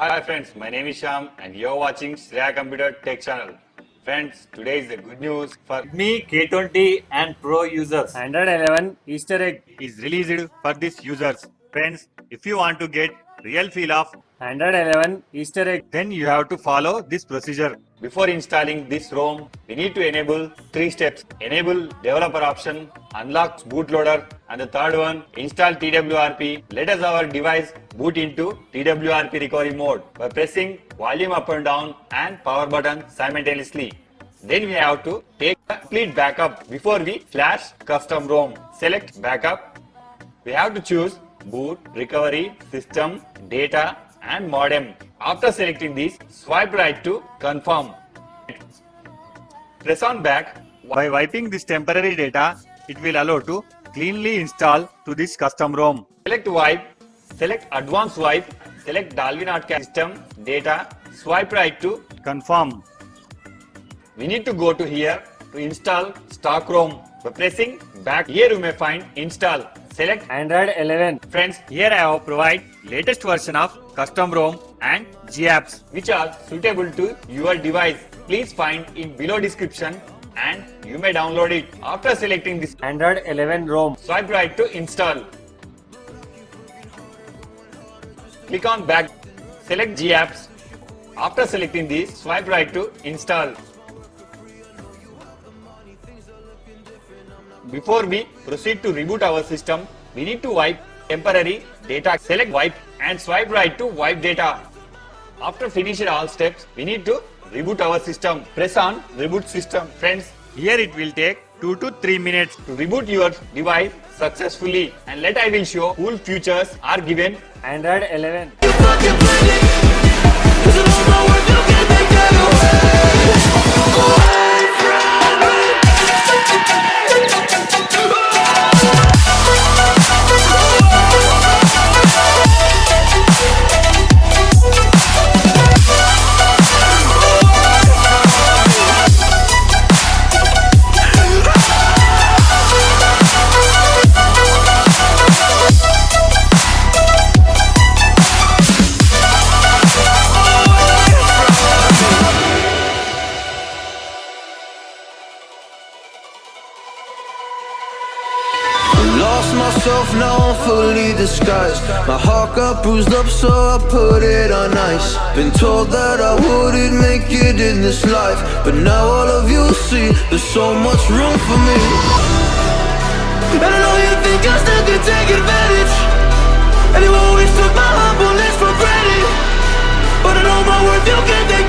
Hi friends, my name is Shyam and you're watching XIAOMI Computer Tech Channel. Friends, today is the good news for REDMI K20 and Pro users. Android 11 Easter egg. is released for these users. Friends, if you want to get real feel of, Android 11 Easter egg. then you have to follow this procedure. Before installing this ROM, we need to enable 3 steps. Enable developer option, unlock bootloader, and the third one, install TWRP. Let us our device boot into TWRP recovery mode by pressing volume up and down and power button simultaneously. Then we have to take a complete backup before we flash custom ROM. Select backup. We have to choose boot, recovery, system, data and modem. After selecting these, swipe right to confirm. Press on back. By wiping this temporary data, it will allow to cleanly install to this custom ROM. Select wipe, select advanced wipe, select Dolby Notcast system, data, swipe right to confirm. We need to go to here to install stock ROM. By pressing back, here you may find install. Select Android 11. Friends, here I have provide latest version of custom ROM and GApps which are suitable to your device. Please find in below description and you may download it. After selecting this Android 11 ROM. swipe right to install. Click on back, select GApps. After selecting this, swipe right to install. Before we proceed to reboot our system, we need to wipe temporary data. Select wipe and swipe right to wipe data. After finishing all steps, we need to reboot our system. Press on reboot system. Friends, here it will take 2 to 3 minutes to reboot your device successfully. And let I will show cool features are given. Android 11. Lost myself, now I'm fully disguised. My heart got bruised up, so I put it on ice. Been told that I wouldn't make it in this life, but now all of you see there's so much room for me. And I know you think I still can take advantage, and you always took my humbleness for granted, but I know my worth, you can't take